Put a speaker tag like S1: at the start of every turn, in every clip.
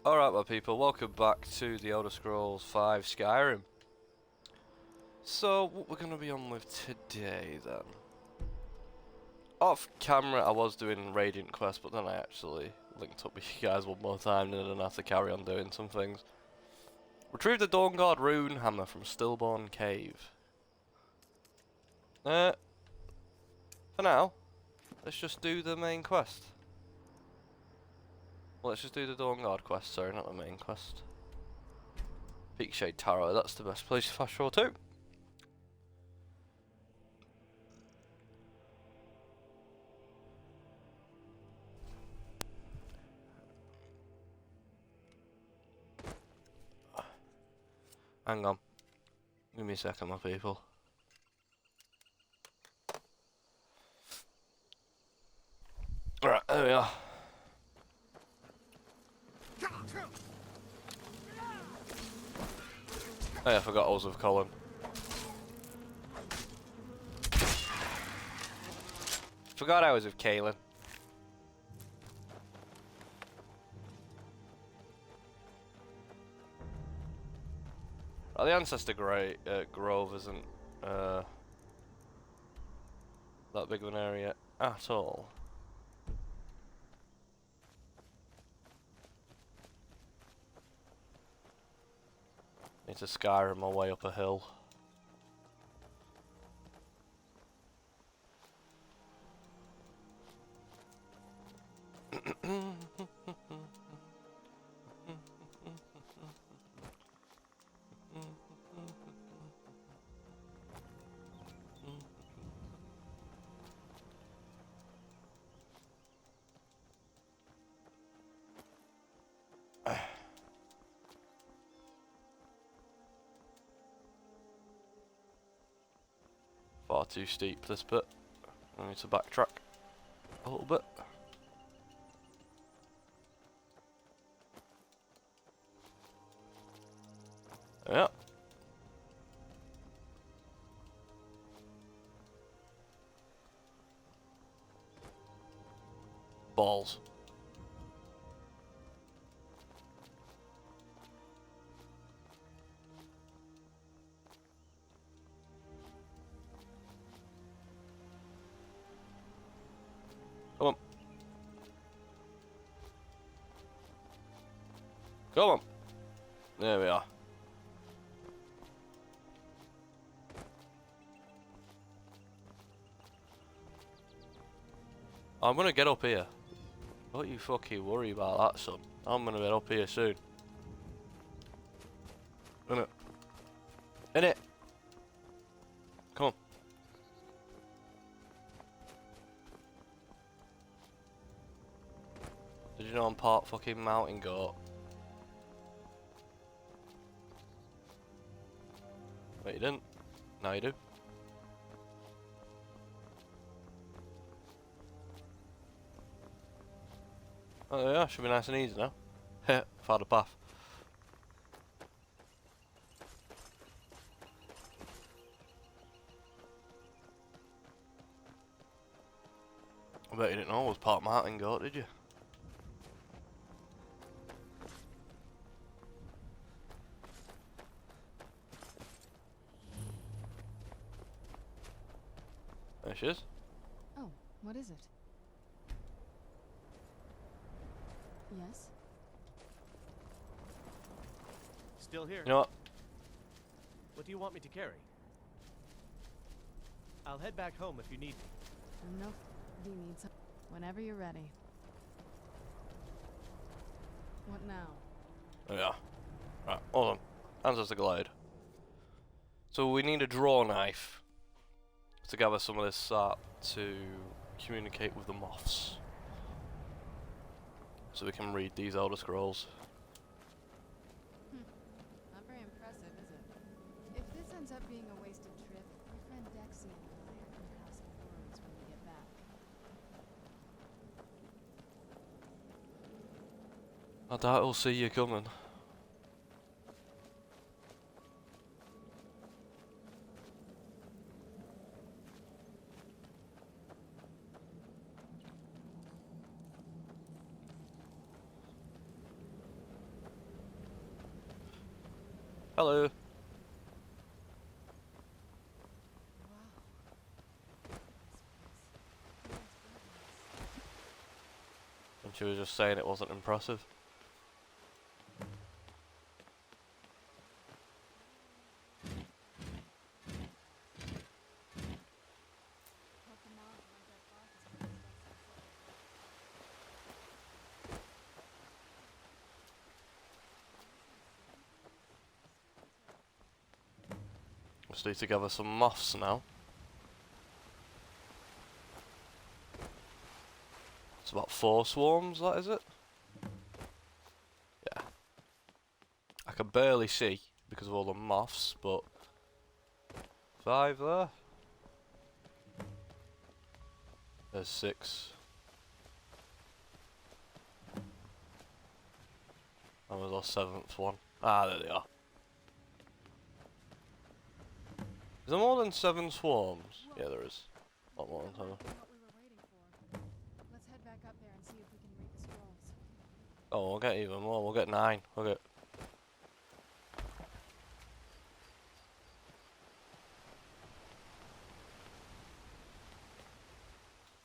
S1: Alright my people, welcome back to the Elder Scrolls 5 Skyrim. So, what we're going to be on with today then. Off camera I was doing Radiant Quest, but then I actually linked up with you guys one more time and then I had to carry on doing some things. Retrieve the Dawnguard Rune Hammer from Stillborn Cave. For now, let's just do the main quest. Well, let's just do the Dawnguard quest, sorry, not the main quest. Peakshade Tarot, that's the best place to fast forward to. Hang on. Give me a second, my people. Right, there we are. Oh yeah, I forgot I was with Colin. Forgot I was with Kaelin. Well, the Ancestor Grove isn't that big of an area at all. Need to Skyrim my way up a hill. Far too steep this bit. I need to backtrack a little bit. Yeah. Balls. Come on. Come on. There we are. I'm gonna get up here. Don't you fucking worry about that, son. I'm gonna get up here soon. Innit? Innit? Come on. Did you know I'm part fucking mountain goat? Wait, you didn't? Now you do. Oh yeah, should be nice and easy now. Heh, found a path. I bet you didn't know I was part mountain goat, did you? There she is.
S2: Oh, what is it? Yes?
S3: Still here.
S1: You know what?
S3: What do you want me to carry? I'll head back home if you need me.
S2: Nope. You need some. Whenever you're ready. What now?
S1: There we are. Right, hold on. Hands us the glide. So we need a draw knife to gather some of this sap to communicate with the moths. So we can read these Elder Scrolls.
S2: Not very impressive, is it? If this ends up being a wasted trip, your friend Dexy and I can have some words when we get back.
S1: I doubt he'll see you coming. Hello.
S2: Wow. Nice place.
S1: And she was just saying it wasn't impressive.
S2: Help them out, like that bark is gonna start
S1: Just need to gather some moths now. It's about 4 swarms, that is it? Yeah. I can barely see because of all the moths, but 5 there. There's 6. That was our 7th one. Ah, there they are. Is there more than 7 swarms? Yeah, there is. A lot more than 7.
S2: What we were waiting for. Let's head back up there and see if we can read the scrolls.
S1: Oh, we'll get even more. We'll get 9. We'll get...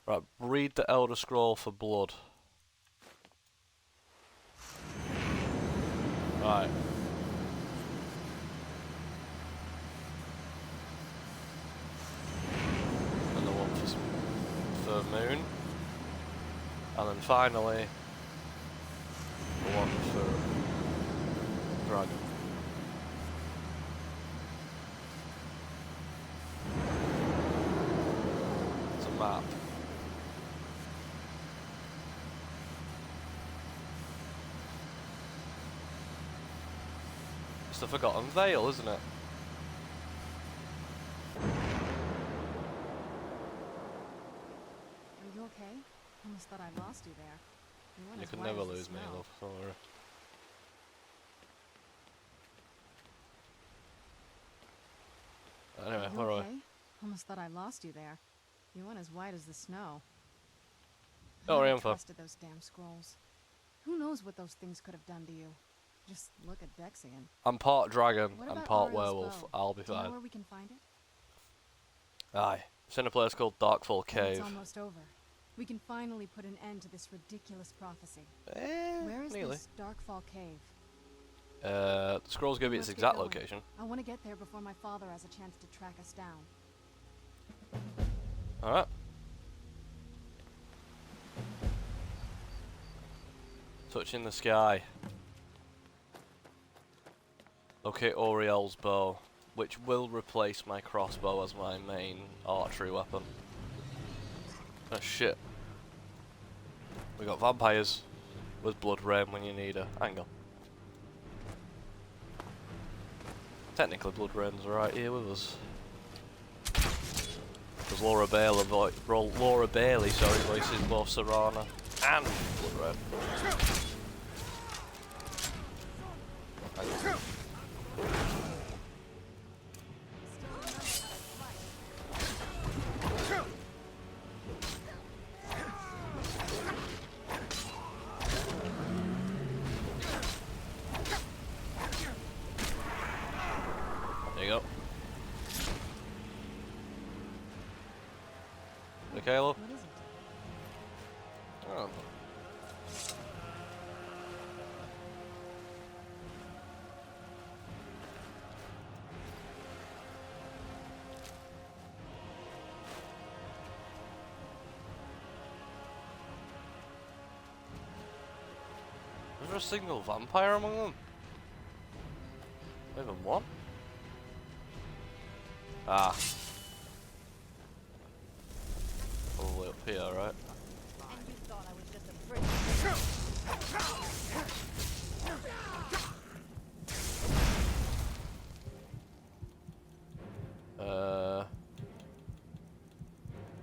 S1: Right, read the Elder Scroll for blood. Right. And the one for moon. And then finally, the one for dragon. It's a map. It's the Forgotten Vale, isn't it?
S2: Are you okay? Almost thought I lost you there. You went
S1: You
S2: as
S1: can
S2: white
S1: never
S2: as the
S1: lose me,
S2: snow.
S1: love. Don't worry. Anyway,
S2: Are you
S1: where are we?
S2: okay? Almost thought I lost you there. You went as white as the snow.
S1: Oh,
S2: I never
S1: info.
S2: trusted those damn scrolls. Who knows what those things could have done to you? Just look at Dexian.
S1: I'm part dragon
S2: What
S1: and
S2: about
S1: part
S2: Ariel's
S1: werewolf.
S2: bow?
S1: I'll be
S2: Do you know
S1: fine.
S2: where we can find it?
S1: Aye. It's in a place called Darkfall
S2: Then
S1: Cave.
S2: it's almost over. We can finally put an end to this ridiculous prophecy. Where is
S1: Nearly.
S2: this Darkfall Cave?
S1: The scroll's give me its
S2: Let's get
S1: exact
S2: going.
S1: location.
S2: I want to get there before my father has a chance to track us down.
S1: Alright. Touching the sky. Locate Oriel's bow, which will replace my crossbow as my main archery weapon. Oh shit. We got vampires with blood rain when you need her. Hang on. Technically blood rain's right here with us. Because Laura Bailey voices both Serana and blood rain. Hang on. There you go. Okay, Caleb?
S2: What is it?
S1: Oh. Is there a single vampire among them? Even one? Ah. Probably up here, right?
S4: And you thought I was just a prisoner.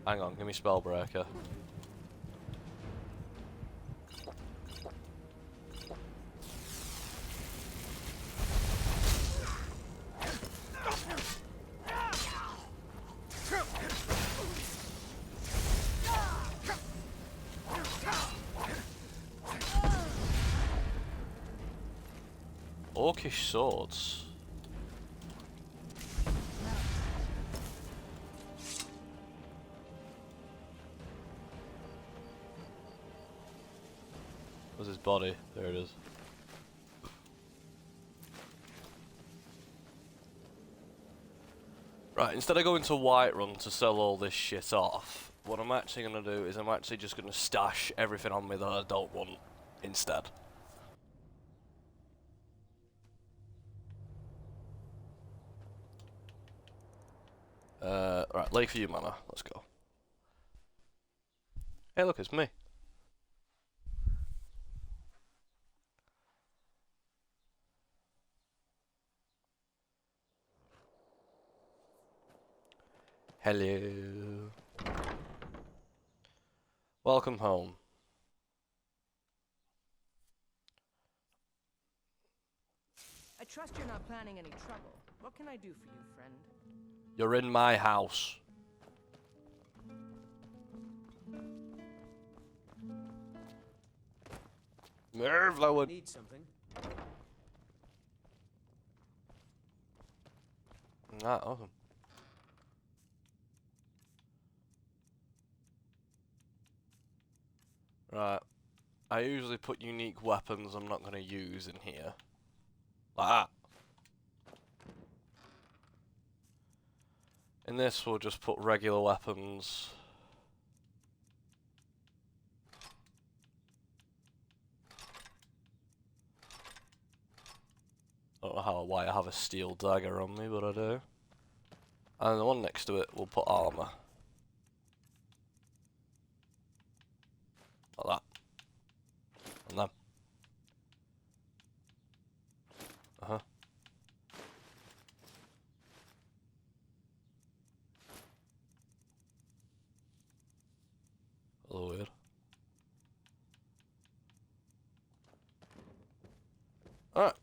S1: Hang on, give me Spellbreaker. Orcish swords. Where's his body? There it is. Right, instead of going to Whiterun to sell all this shit off, what I'm actually going to do is I'm actually just going to stash everything on me that I don't want instead. Right, Lakeview Manor, let's go. Hey look, it's me. Hello. Welcome home.
S5: I trust you're not planning any trouble. What can I do for you, friend?
S1: You're in my house. Move, Lowood.
S3: Need something?
S1: Ah, awesome. Right. I usually put unique weapons I'm not going to use in here. Like that. In this, we'll just put regular weapons. I don't know why I have a steel dagger on me, but I do. And the one next to it, we'll put armor. Like that. And then. Uh-huh. A little weird. Alright.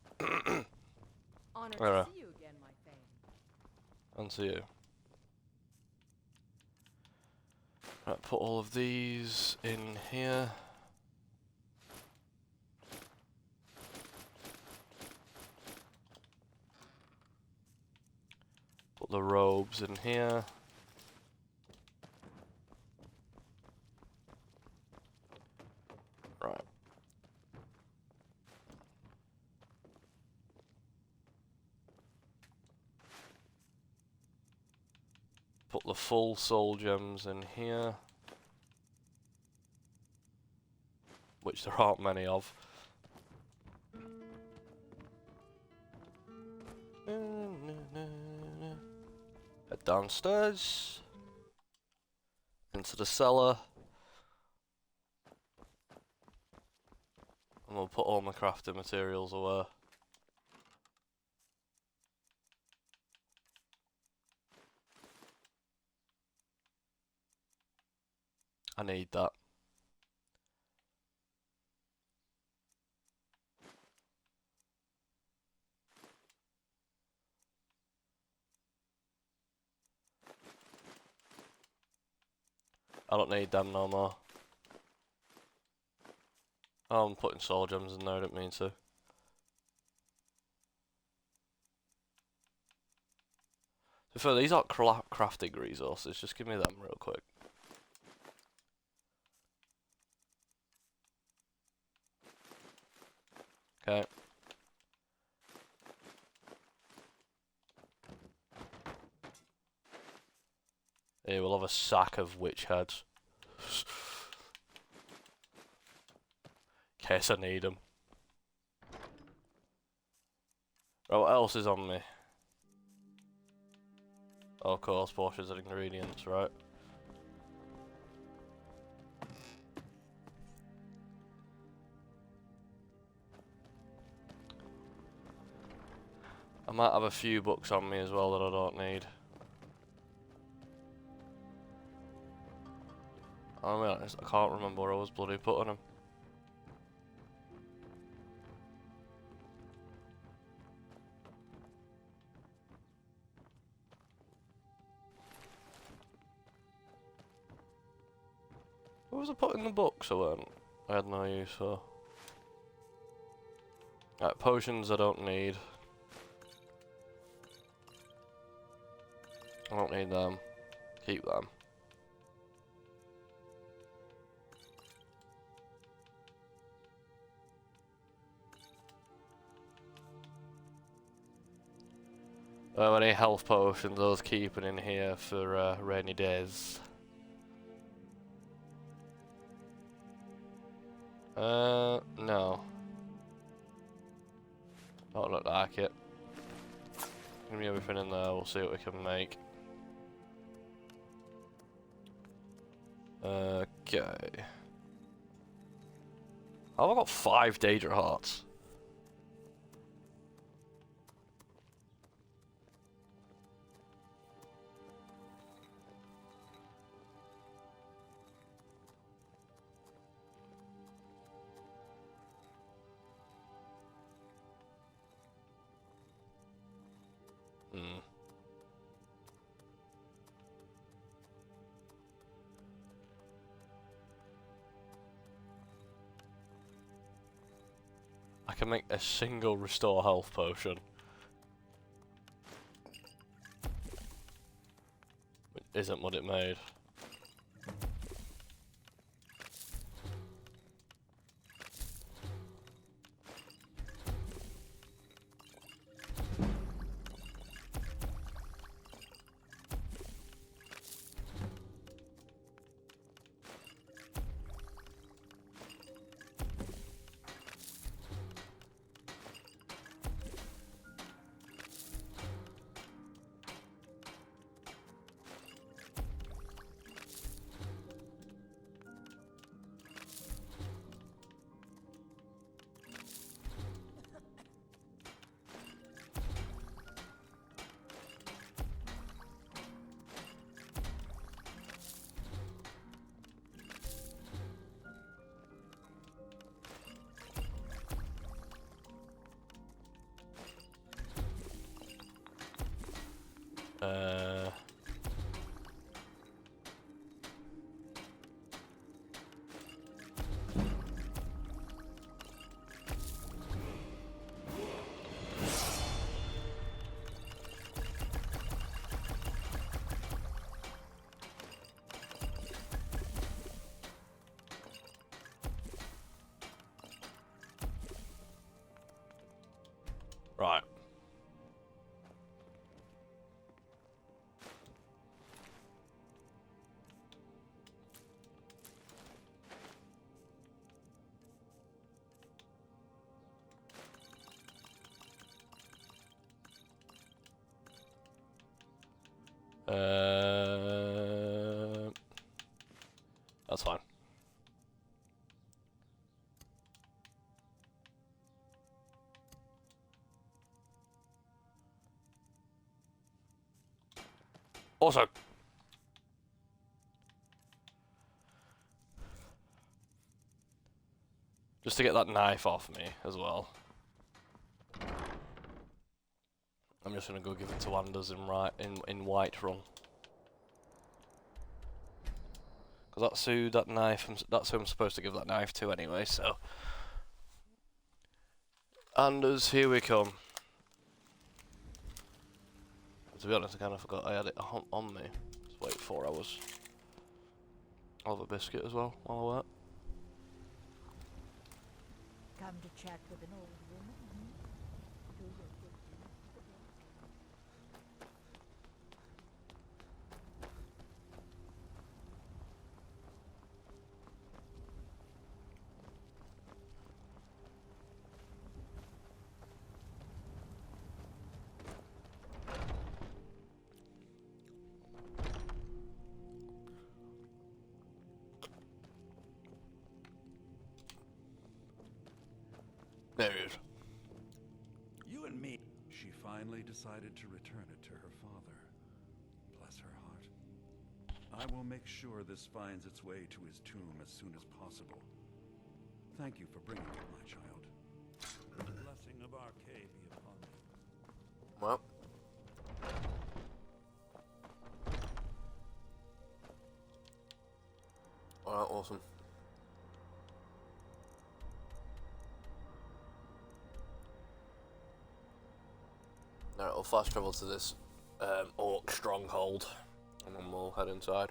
S5: Honored
S1: Alright.
S5: to see you again, my fame.
S1: On to you. Right, put all of these in here. Put the robes in here. Right. Put the full soul gems in here. Which there aren't many of. Head downstairs. Into the cellar. And we'll put all my crafting materials away. I need that. I don't need them no more. Oh, I'm putting soul gems in there, I didn't mean to. To be fair, these aren't crafting resources, just give me them real quick. Okay. Here, we'll have a sack of witch heads. In case I need them. Right, what else is on me? Oh, of course, portions and ingredients, right? I might have a few books on me as well that I don't need. I'll be honest, I can't remember where I was bloody putting them. Where was I putting the books I had no use for? Right, potions I don't need. I don't need them. Keep them. Any health potions I was keeping in here for rainy days? No. Don't look like it. Give me everything in there, we'll see what we can make. Okay. How have I got 5 Daedra hearts? Hmm. I can make a single restore health potion. Which isn't what it made. Right. That's fine. Also, just to get that knife off me as well, I'm just gonna go give it to Anders in Whiterun. Cause that's who I'm supposed to give that knife to anyway. So, Anders, here we come. To be honest, I kind of forgot I had it on me. Let's wait 4 hours. I'll have a biscuit as well while I wait.
S4: Come to chat with an old woman. Do your good deeds.
S1: There he is.
S6: You and me. She finally decided to return it to her father. Bless her heart. I will make sure this finds its way to his tomb as soon as possible. Thank you for bringing it, my child. The blessing of Arcade be upon you.
S1: Well. Alright, awesome. Alright, we'll fast travel to this orc stronghold and then we'll head inside.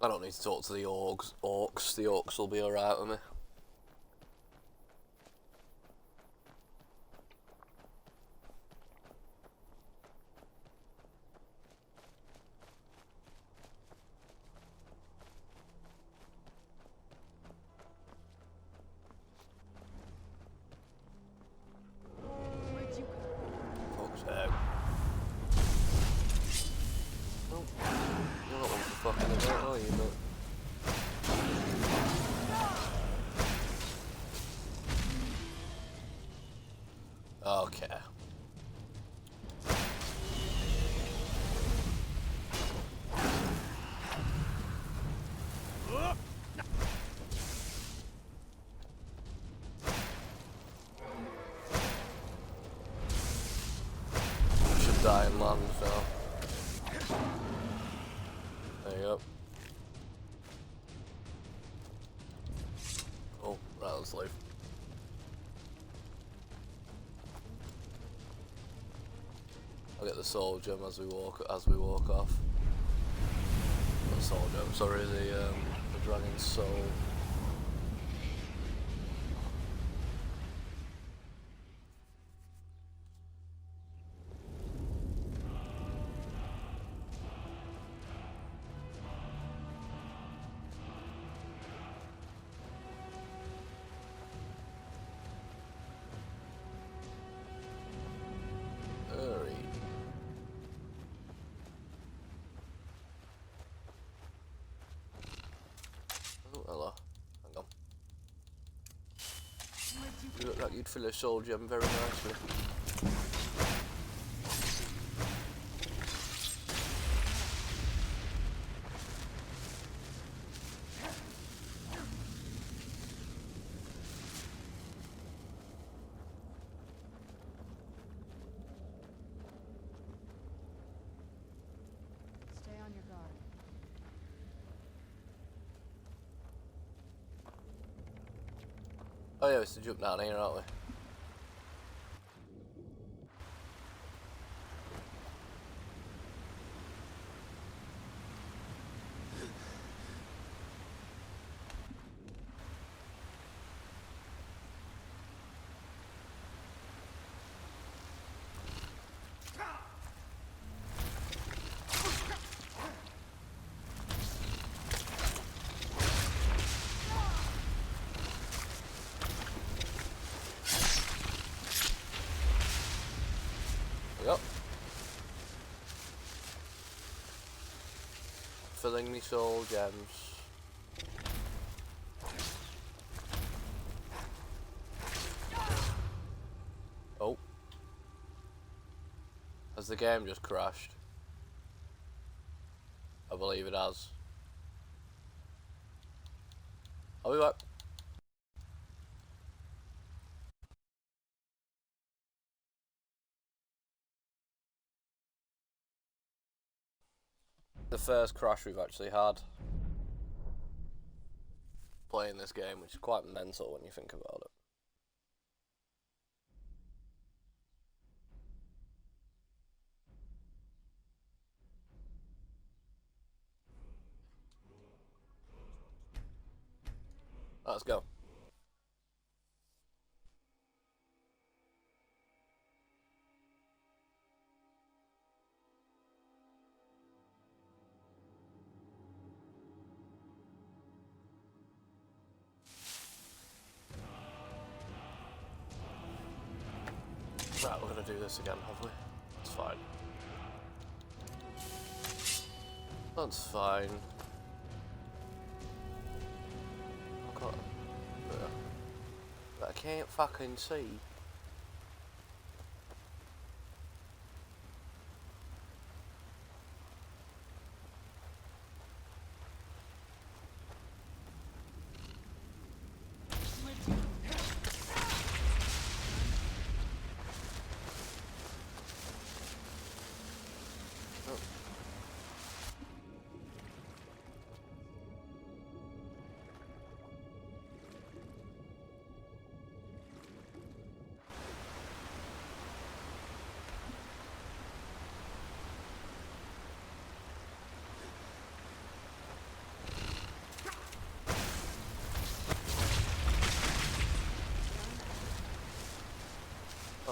S1: I don't need to talk to the orcs. The orcs will be alright with me.
S2: Where'd you come
S1: Fuck's sake. Well, you're not one for fucking about, are you, mate? Okay. Should die in land, so. There you go. Oh, right, let's leave. I'll get the soul gem as we walk off. Not the soul gem, sorry, the dragon's soul. Oh, hello. Hang on. You look like you'd fill a soul gem very nicely.
S2: Stay on your guard.
S1: Oh yeah, it's to jump down here, aren't we? Yep. Filling me soul gems. Oh. Has the game just crashed? I believe it has. I'll be back. The first crash we've actually had playing this game, which is quite mental when you think about it. Let's go. Right, we're gonna do this again, have we? That's fine. That's fine. I've got... But I can't fucking see.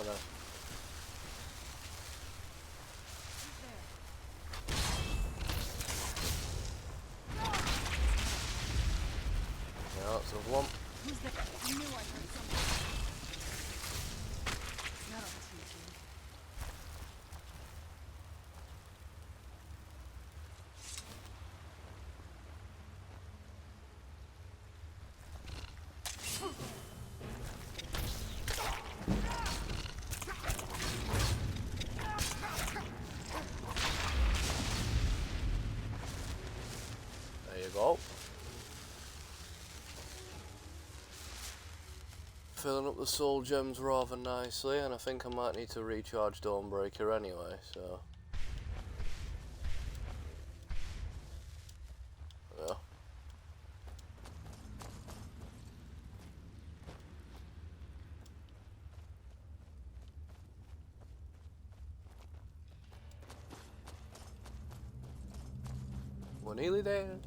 S1: nice. Yeah, that's another one.
S2: Who's there? I knew I heard something. That'll teach you.
S1: There you go. Filling up the soul gems rather nicely, and I think I might need to recharge Dawnbreaker anyway, so. Yeah. We're nearly there.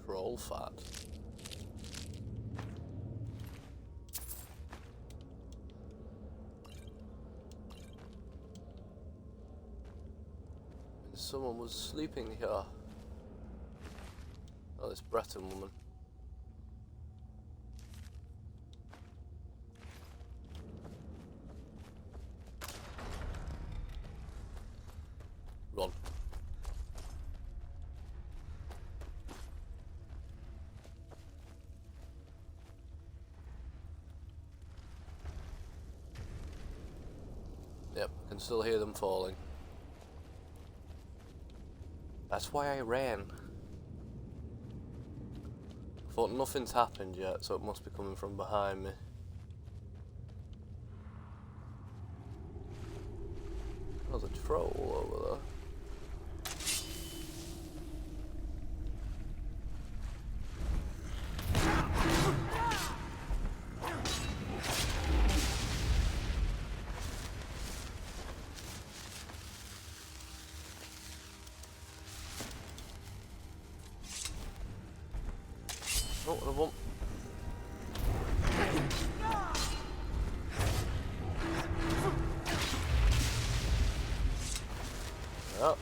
S1: Troll fat. Someone was sleeping here. Oh, this Breton woman. Run. Yep, I can still hear them falling. That's why I ran. I thought nothing's happened yet, so it must be coming from behind me. There's a troll over there. Oh, another one. Yep.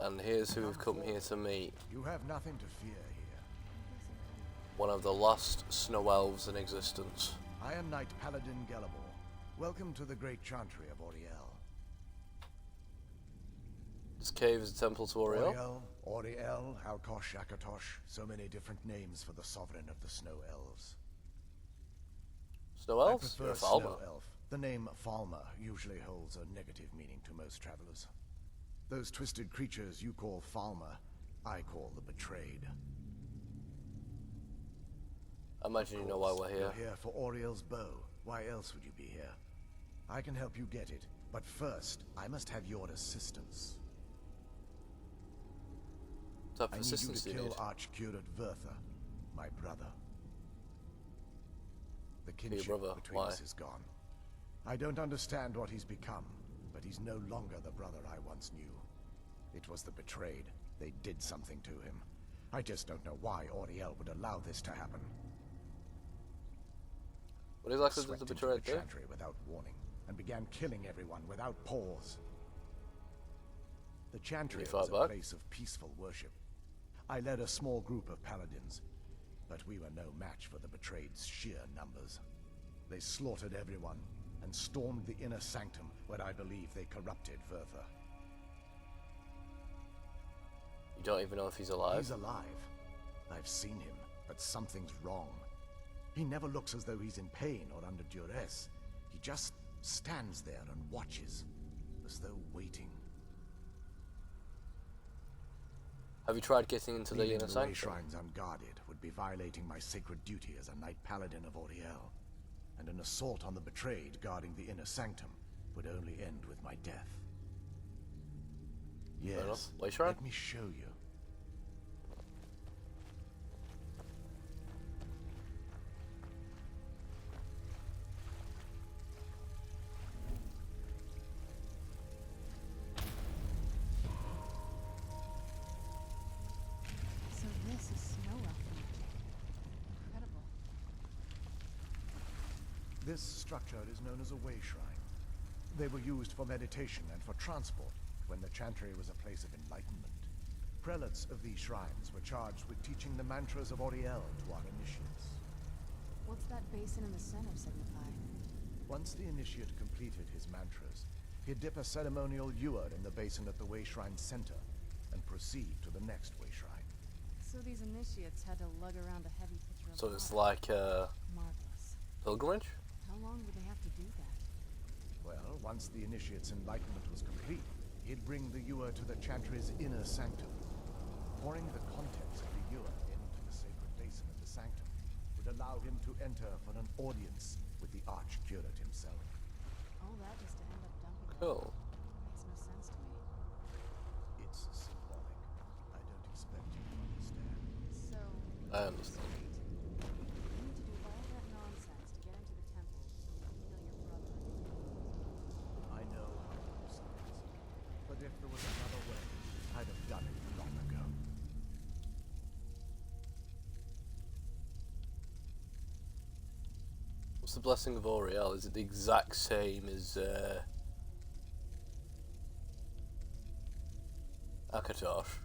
S1: And here's who we've come here to meet.
S7: You have nothing to fear here.
S1: One of the last snow elves in existence.
S7: I am Knight Paladin Gelabor. Welcome to the great chantry of Auriel.
S1: This cave is a temple to Oriel.
S7: Auriel, Alkosh, Akatosh. So many different names for the sovereign of the snow elves.
S1: Snow elves?
S7: I
S1: You're
S7: prefer
S1: a Falmer.
S7: snow elf. The name Falmer usually holds a negative meaning to most travelers. Those twisted creatures you call Falmer, I call the betrayed.
S1: I imagine you know why we're here.
S7: You're here for Auriel's bow. Why else would you be here? I can help you get it, but first, I must have your assistance.
S1: What type
S7: I
S1: of
S7: need you
S1: assistance
S7: to
S1: do you
S7: kill
S1: need?
S7: Archcurate Vertha, my brother. The kinship
S1: brother,
S7: between
S1: why?
S7: us is gone. I don't understand what he's become, but he's no longer the brother I once knew. It was the betrayed. They did something to him. I just don't know why Auriel would allow this to happen.
S1: What exactly did
S7: Swept
S1: the
S7: into
S1: betrayed
S7: the
S1: do?
S7: chantry without warning, and began killing everyone without pause. The chantry
S1: Did he fight
S7: was a
S1: back?
S7: place of peaceful worship. I led a small group of paladins, but we were no match for the betrayed's sheer numbers. They slaughtered everyone, and stormed the inner sanctum where I believe they corrupted Vertha.
S1: You don't even know if he's alive?
S7: He's alive. I've seen him, but something's wrong. He never looks as though he's in pain or under duress. He just stands there and watches, as though waiting.
S1: Have you tried getting into the
S7: Leaving
S1: inner
S7: the Way
S1: sanctum?
S7: Shrines unguarded would be violating my sacred duty as a Knight Paladin of Auriel. And an assault on the betrayed guarding the inner sanctum would only end with my death.
S1: enough.
S7: Yes,
S1: Way Shrine?
S7: let me show you. This structure is known as a way shrine. They were used for meditation and for transport when the Chantry was a place of enlightenment. Prelates of these shrines were charged with teaching the mantras of Auriel to our initiates.
S2: What's that basin in the center signify?
S7: Once the initiate completed his mantras, he'd dip a ceremonial ewer in the basin at the way shrine's center and proceed to the next way shrine.
S2: So these initiates had to lug around a heavy pitcher of
S1: So it's
S2: water.
S1: like a
S2: Marvelous.
S1: pilgrimage?
S2: How long would they have to do that?
S7: Well, once the initiate's enlightenment was complete, he'd bring the ewer to the Chantry's inner sanctum. Pouring the contents of the ewer into the sacred basin of the sanctum would allow him to enter for an audience with the arch-curate himself.
S2: All that just to end up dumping it.
S1: Cool.
S2: Makes no sense to me.
S7: It's symbolic. I don't expect you to understand.
S2: So,
S1: I understand.
S2: straight. You need to do all that nonsense to get into the temple so we can kill your brother.
S7: I know how gruesome it is. But if there was another way, I'd have done it long ago.
S1: What's the blessing of Auriel? Is it the exact same as Akatosh?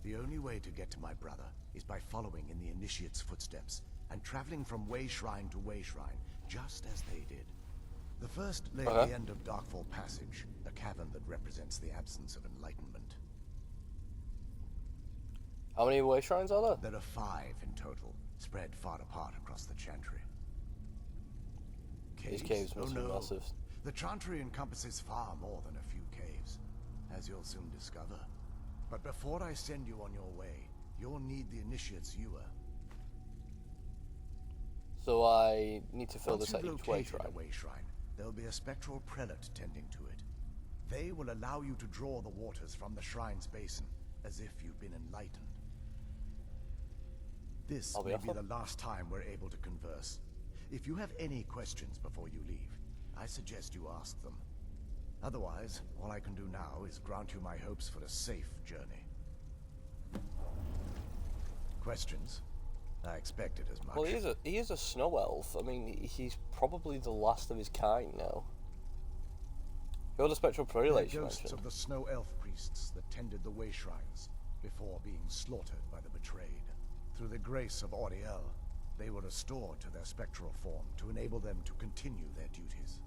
S7: The only way to get to my brother is by following in the initiate's footsteps and traveling from way shrine to way shrine, just as they did. The first lay at the end of Darkfall Passage, a cavern that represents the absence of enlightenment.
S1: How many way shrines are there?
S7: There are 5 in total, spread far apart across the Chantry.
S1: These caves must
S7: oh,
S1: be
S7: no.
S1: massive.
S7: The Chantry encompasses far more than a few caves, as you'll soon discover. But before I send you on your way, you'll need the initiate's ewer.
S1: So I need to fill
S7: Once
S1: this at
S7: you've
S1: each way
S7: located
S1: shrine.
S7: a way shrine, there'll be a spectral prelate tending to it. They will allow you to draw the waters from the shrine's basin, as if you've been enlightened. This
S1: I'll be
S7: may
S1: off
S7: be
S1: then.
S7: the last time we're able to converse. If you have any questions before you leave, I suggest you ask them. Otherwise, all I can do now is grant you my hopes for a safe journey. Questions? I expected as much.
S1: Well, he is a snow elf. I mean, he's probably the last of his kind now. You're the spectral
S7: They're
S1: prelates you
S7: ghosts
S1: mentioned.
S7: of the snow elf priests that tended the way shrines before being slaughtered by the betrayed. Through the grace of Auriel, they were restored to their spectral form to enable them to continue their duties.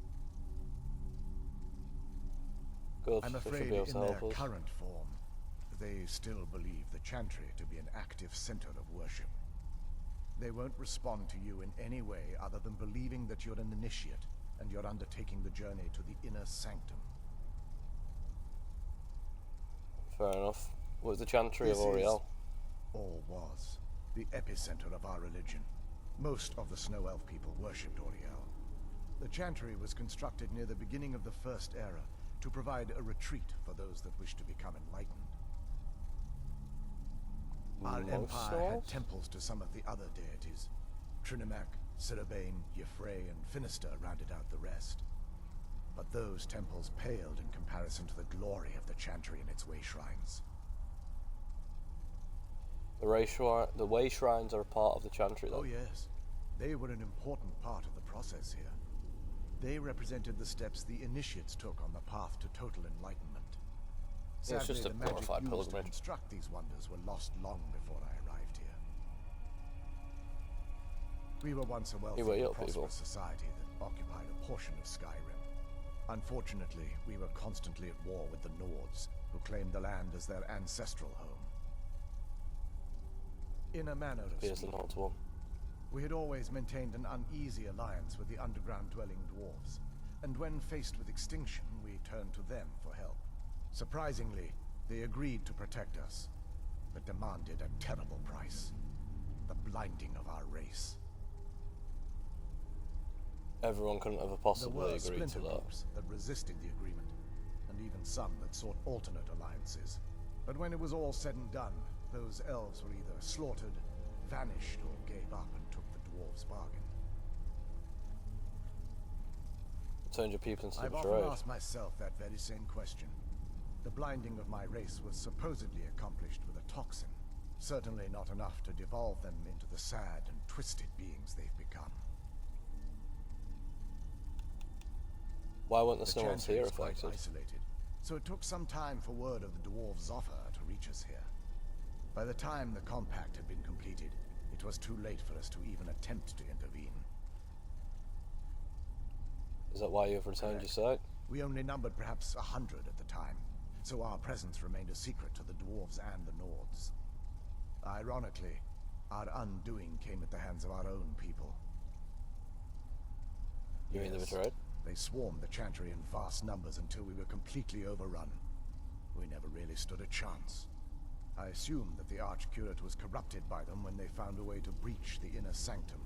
S1: Good.
S7: I'm
S1: they should
S7: afraid
S1: be able
S7: in
S1: to
S7: their
S1: help us.
S7: current form, they still believe the Chantry to be an active center of worship. They won't respond to you in any way other than believing that you're an initiate and you're undertaking the journey to the inner sanctum.
S1: Fair enough. Was the Chantry of
S7: This is-
S1: Auriel?
S7: Or was the epicenter of our religion. Most of the Snow Elf people worshipped Auriel. The Chantry was constructed near the beginning of the First Era to provide a retreat for those that wish to become enlightened. Our
S1: Most
S7: empire
S1: Snow
S7: had
S1: Elves?
S7: temples to some of the other deities. Trinimac, Ciribane, Yffrey, and Finister rounded out the rest. But those temples paled in comparison to the glory of the Chantry and its way shrines.
S1: The way shrines are a part of the Chantry, though.
S7: Oh yes, they were an important part of the process here. They represented the steps the initiates took on the path to total enlightenment.
S1: Yeah, it's
S7: Sadly,
S1: just a
S7: the magic
S1: glorified
S7: used to
S1: pilgrimage.
S7: construct these wonders were lost long before I arrived here. We were once a wealthy
S1: You were
S7: and
S1: your people.
S7: prosperous society that occupied a portion of Skyrim. Unfortunately, we were constantly at war with the Nords, who claimed the land as their ancestral home. In a manner of
S1: Here's the
S7: speaking,
S1: Nords one.
S7: we had always maintained an uneasy alliance with the underground-dwelling dwarves, and when faced with extinction, we turned to them for help. Surprisingly, they agreed to protect us, but demanded a terrible price: the blinding of our race.
S1: Everyone couldn't have
S7: There
S1: possibly
S7: were
S1: agreed to
S7: splinter
S1: that.
S7: groups that resisted the agreement, and even some that sought alternate alliances. But when it was all said and done, those elves were either slaughtered, vanished, or gave up and took the dwarves' bargain.
S1: Turned your people into the
S7: I've often
S1: betrayed.
S7: asked myself that very same question. The blinding of my race was supposedly accomplished with a toxin, certainly not enough to devolve them into the sad and twisted beings they've become.
S1: Why weren't the
S7: The
S1: snow elves
S7: Chantry
S1: here
S7: is quite
S1: affected?
S7: isolated, so it took some time for word of the dwarves' offer to reach us here. By the time the compact had been completed, it was too late for us to even attempt to intervene.
S1: Is that why you've retained your
S7: Correct.
S1: sight?
S7: We only numbered perhaps 100 at the time, so our presence remained a secret to the dwarves and the Nords. Ironically, our undoing came at the hands of our own people.
S1: You mean the
S7: Yes,
S1: betrayed?
S7: They swarmed the Chantry in vast numbers until we were completely overrun. We never really stood a chance. I assume that the Archcurate was corrupted by them when they found a way to breach the inner sanctum.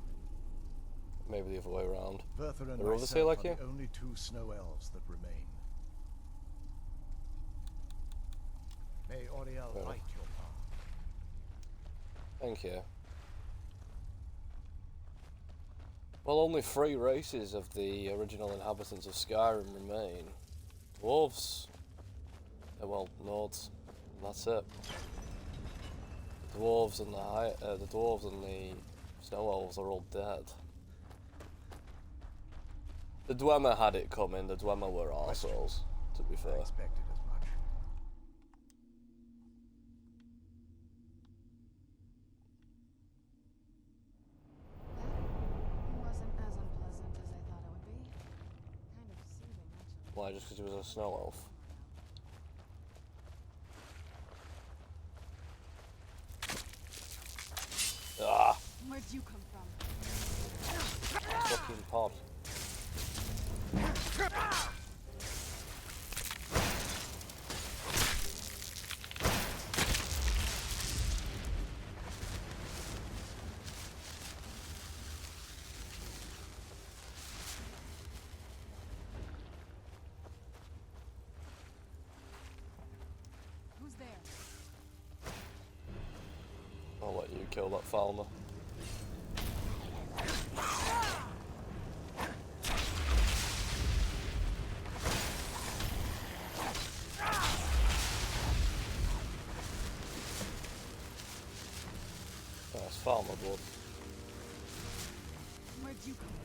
S1: Maybe the other way around.
S7: Bertha and
S1: They're overseer
S7: myself
S1: like
S7: are
S1: you?
S7: the only two snow elves that remain. May Oriel
S1: Fair
S7: light your path.
S1: Thank you. Well, only 3 races of the original inhabitants of Skyrim remain. Dwarves. Well, Nords. And that's it. The dwarves and the dwarves and the snow elves are all dead. The Dwemer had it coming. The Dwemer were arseholes, to be
S7: I
S1: fair.
S7: expected as much.
S2: That wasn't as unpleasant as I thought it would be. Kind of soothing, actually.
S1: Why? Just because he was a snow elf? Ah!
S2: Where'd you come from?
S1: Fucking pod.
S2: Who's there?
S1: I'll let you kill that Falmer. That's Falmer blood.
S2: Where'd you come from?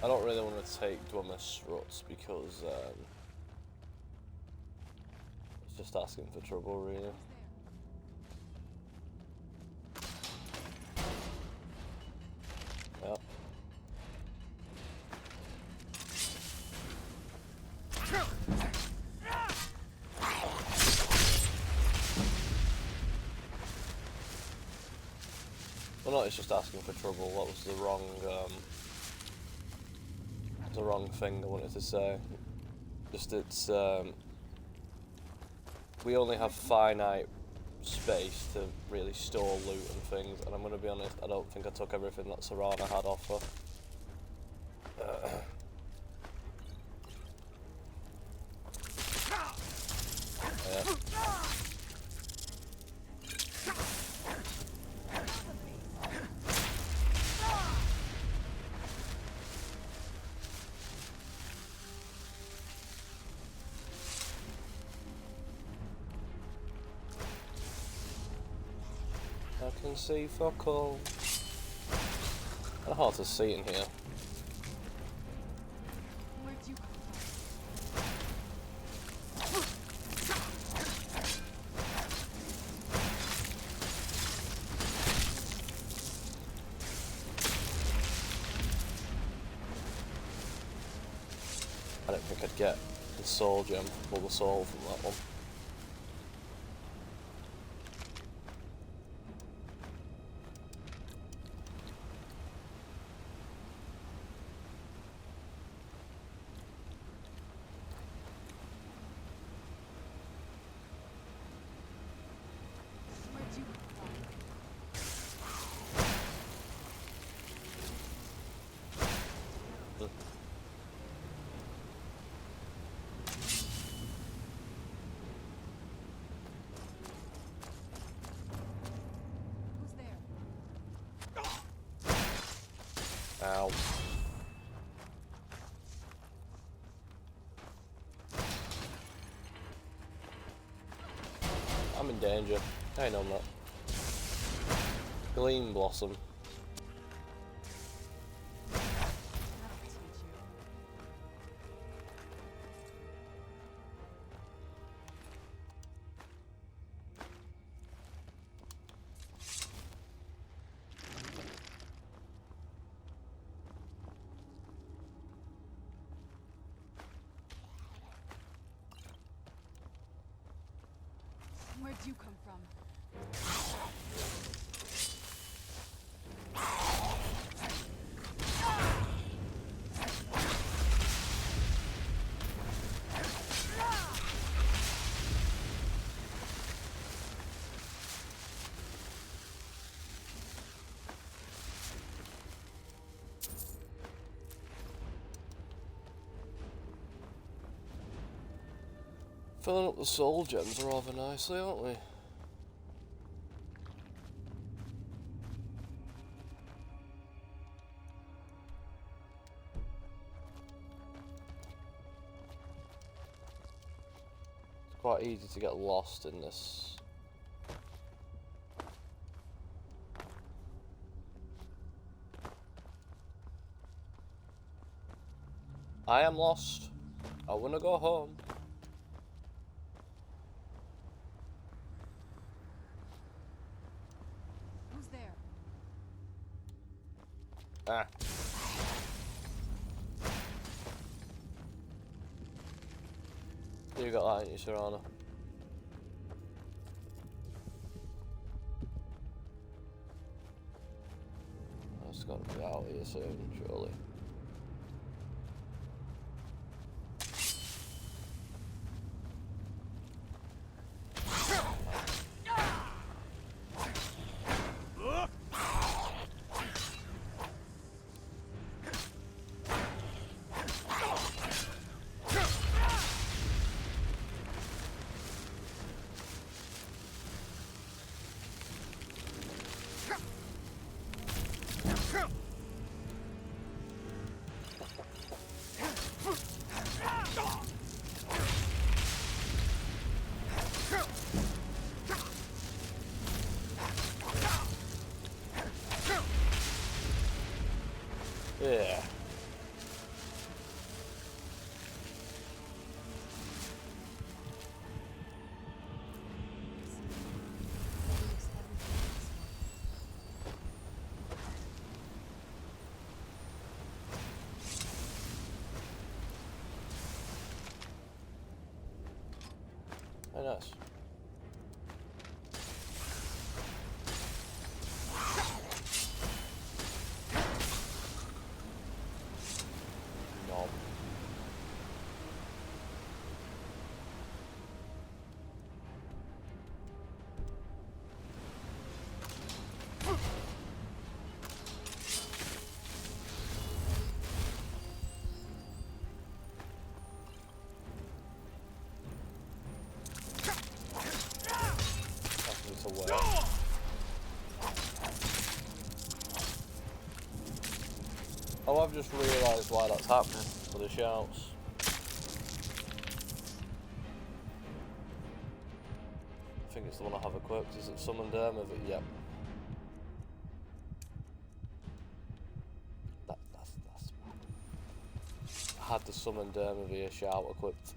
S1: I don't really want to take Dwemer struts because it's just asking for trouble, really. Yep. Well, no, it's just asking for trouble. What was the wrong thing I wanted to say? Just it's we only have finite space to really store loot and things, and I'm gonna be honest, I don't think I took everything that Serana had offer. Yeah. I can see fuck all. Kinda hard to see in here.
S2: Where'd you come from?
S1: I don't think I'd get the soul gem or the soul from that one.
S2: Where'd you come from?
S1: danger. I know that. Gleam Blossom.
S2: That'll teach you. Where'd you come from?
S1: Filling up the soul gems rather nicely, aren't we? It's quite easy to get lost in this. I am lost. I wanna go home.
S2: Who's there?
S1: Ah. You got that, ain't you, Serrano? That's gotta be out here soon, surely. Yeah. Very nice. Nom. That's a way. Oh, I've just realised why that's happening for the shouts. I think it's the one I have equipped. Is it summoned of it? Yep. That's I had the summoned via shout equipped.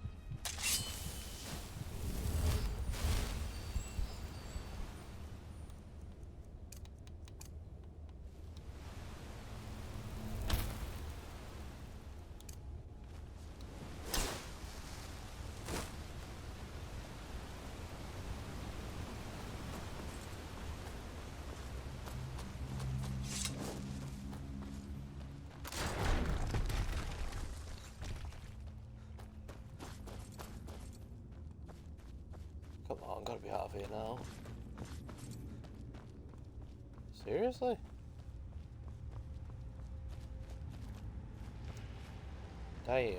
S1: Come on, gotta be out of here now. Seriously? Damn.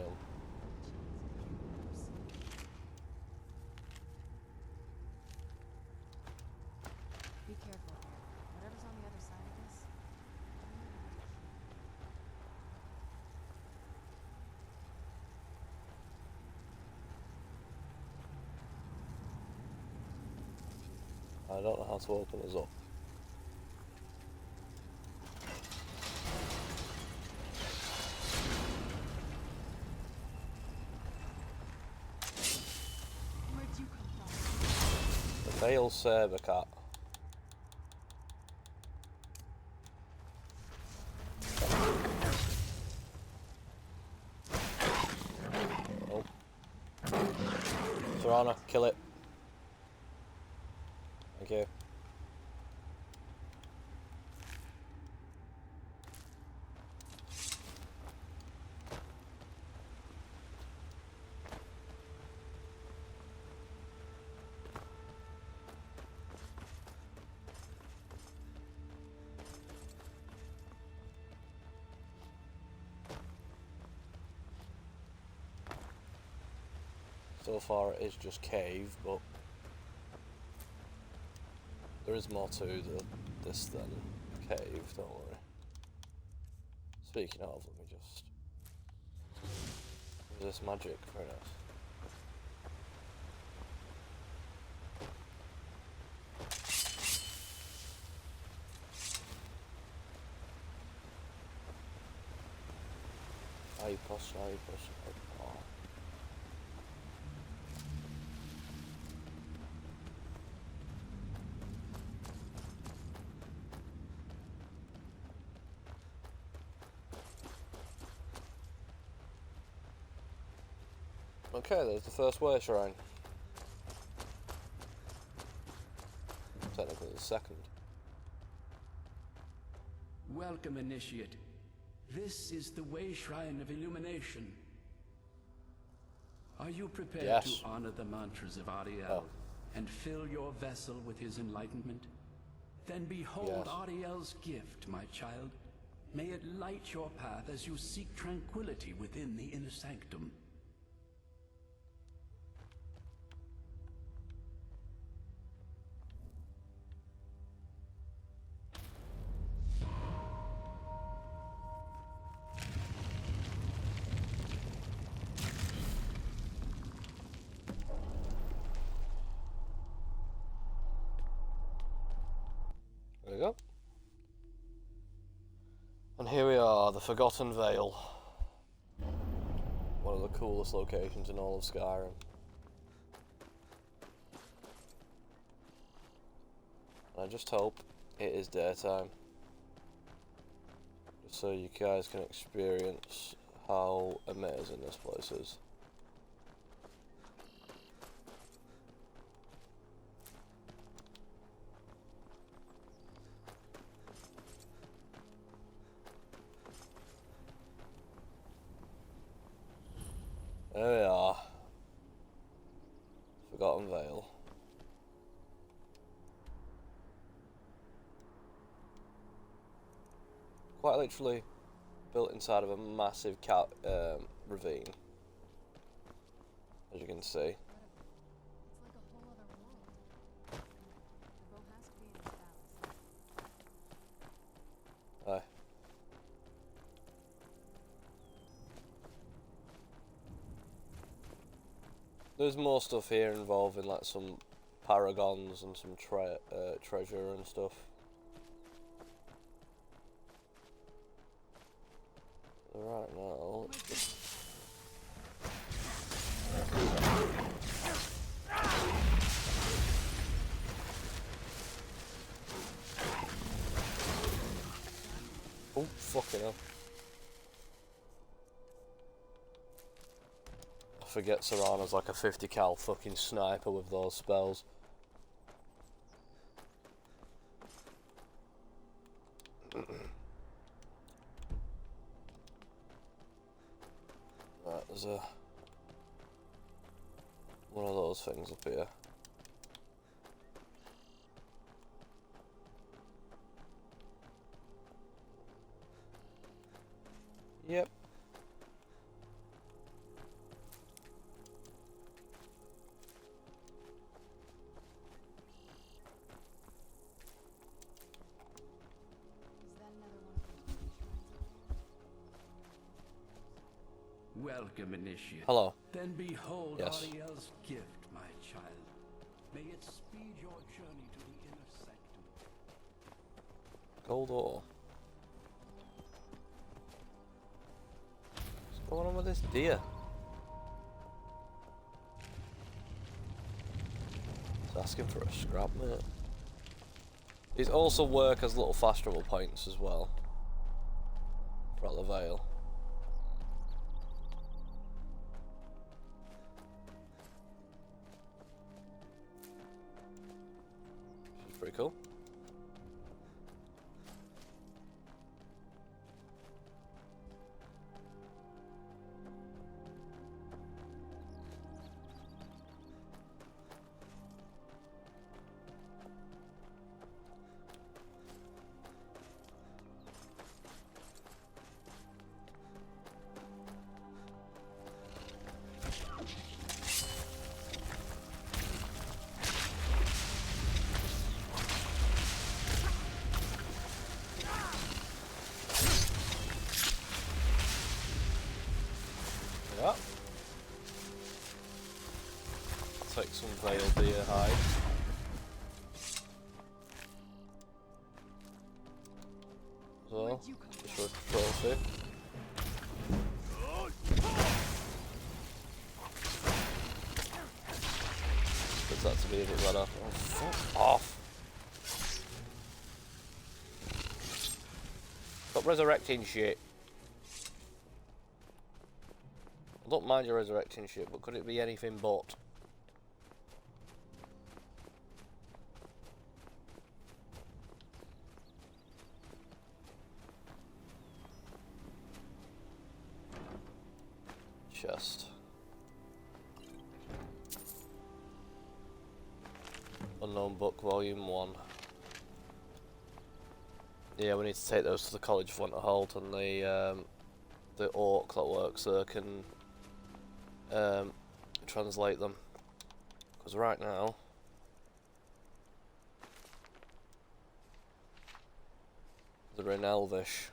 S2: Be careful here. Whatever's on the other side of this.
S1: I don't know how to open this up.
S2: Where'd you come from?
S1: The Vale Saber Cat. Oh. Serana, kill it. Thank you. So far it is just cave, but there is more to this than cave, don't worry. Speaking of, let me just... Resist magic, very nice. I push. Oh. Okay, there's the first way shrine. Technically the second.
S8: Welcome, Initiate. This is the Way Shrine of Illumination. Are you prepared
S1: Yes.
S8: to honor the mantras of Ariel
S1: Oh.
S8: and fill your vessel with his enlightenment? Then behold
S1: Yes.
S8: Ariel's gift, my child. May it light your path as you seek tranquility within the inner sanctum.
S1: There we go. And here we are, the Forgotten Vale. One of the coolest locations in all of Skyrim. And I just hope it is daytime. Just so you guys can experience how amazing this place is. There we are. Forgotten Vale. Quite literally built inside of a massive ravine, as you can see.
S2: It's like a whole other world. The boat has to be in this balance.
S1: Aye. There's more stuff here involving like some paragons and some treasure and stuff. Right now, let's just... Oh, fucking hell. I forget Serana's like a 50 cal fucking sniper with those spells. Right, there's one of those things up here. Yep.
S2: Is that another one of those way shrines up there?
S8: Welcome, Initiate.
S1: Hello.
S8: Then behold
S1: Yes.
S8: Ariel's gift, my child. May it speed your journey to the
S1: Gold ore. What's going on with this deer? It's asking for a scrap, mate. These also work as little fast travel points as well. Throughout the Vale. Which is pretty cool. Yep. Take some Vale deer hide. As well, just for a trophy. Because that to be a bit better. Oh, fuck off! Stop resurrecting shit. I don't mind your resurrecting shit, but could it be anything but? Chest. Unknown Book, Volume 1. Yeah, we need to take those to the College of Winterhold, and the orc that works there can translate them, because right now they're in Elvish.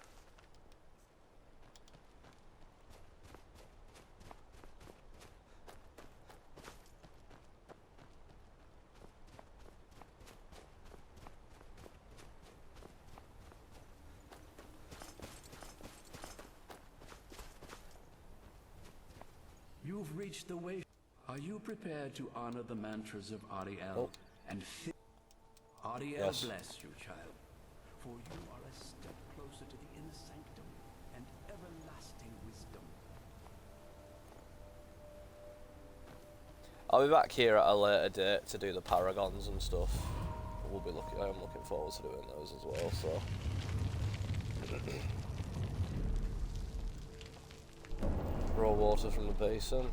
S8: You've reached the way. Are you prepared to honor the mantras of Ariel and Ariel
S1: Yes.
S8: bless you, child, for you are a step closer to the inner sanctum and everlasting wisdom.
S1: I'll be back here at a later date to do the paragons and stuff. We'll be looking. I'm looking forward to doing those as well. So. Raw water from the basin.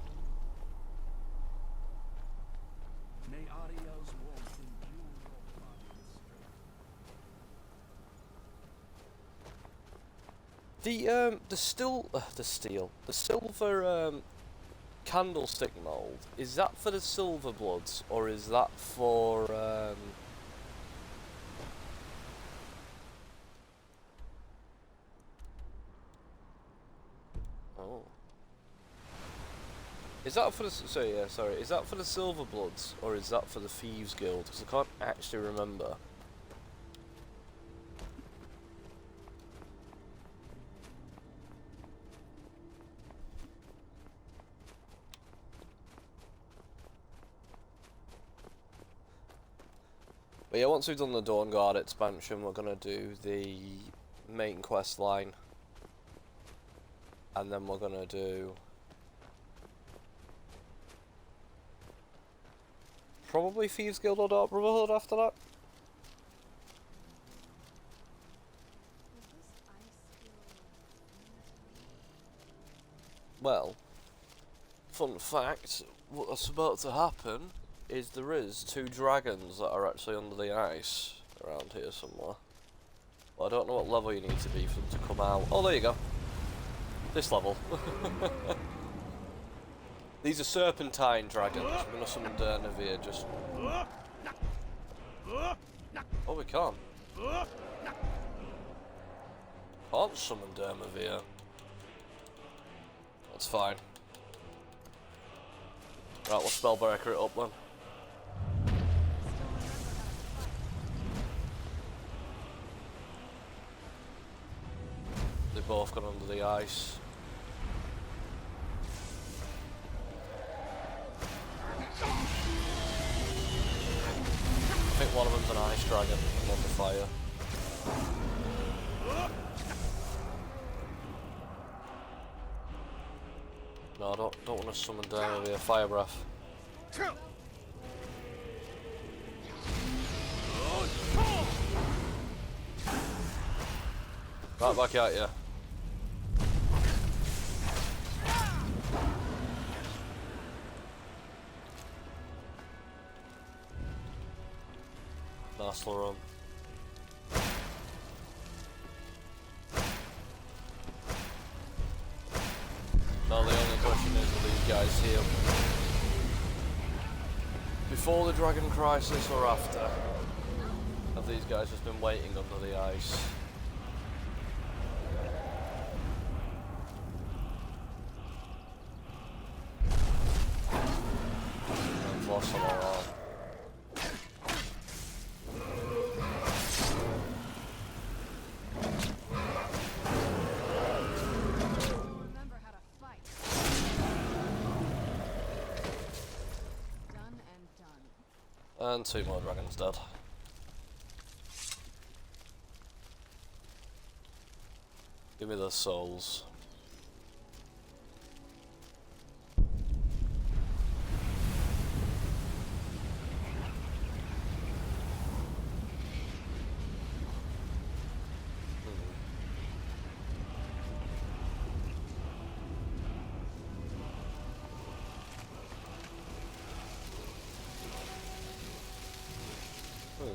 S8: May Ariel's warmth imbue your body with strength. The silver candlestick mold, is that for the silver bloods, or is that for oh. Is that for the is that for the Silver Bloods, or is that for the Thieves Guild? Because I can't actually remember. But yeah, once we've done the Dawn Guard expansion, we're gonna do the main quest line, and then we're gonna do probably Thieves Guild or Dark Brotherhood after that. Well, fun fact, what's about to happen is there is 2 dragons that are actually under the ice around here somewhere. Well, I don't know what level you need to be for them to come out. Oh, there you go. This level. These are serpentine dragons. We're gonna summon Navir just. Oh, we can't. Can't summon Dermavir. That's fine. Right, we'll Spellbreaker it up then. both gone under the ice. I think one of them's an ice dragon and one the fire. No, I don't want to summon down with a fire breath. Right back at you. Nice little run. Now the only question is, will these guys heal before the Dragon Crisis or after? Have these guys just been waiting under the ice? I've lost them all on.
S2: Remember how to fight. Done and done.
S8: And 2 more dragons dead. Give me the souls.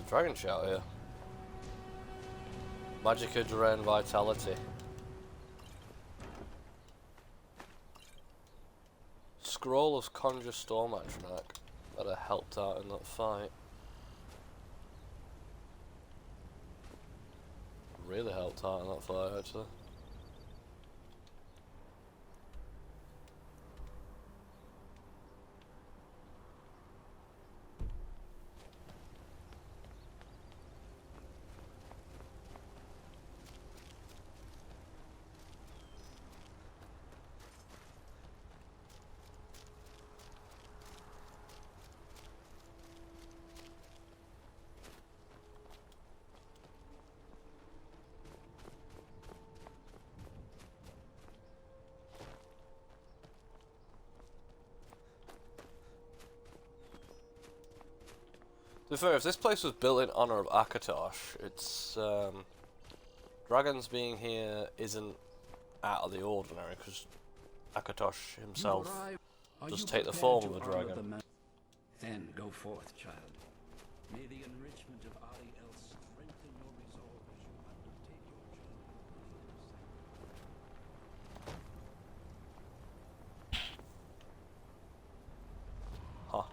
S8: Dragon shout here. Magicka Drain Vitality. Scroll of Conjure Storm Atronach. That have helped out in that fight. Really helped out in that fight actually. To be fair, if this place was built in honor of Akatosh, it's dragons being here isn't out of the ordinary because Akatosh himself does take the form of a dragon.
S9: Then go forth, child. May the enrichment of Ali El strengthen your resolve as you undertake your journey.
S8: Huh.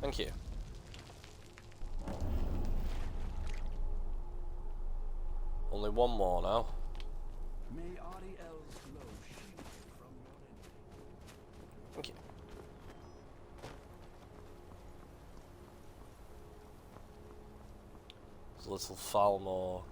S8: Thank you. Only one more now.
S9: May Ali El's glow shield you from your enemy.
S8: Thank you. There's a little Falmor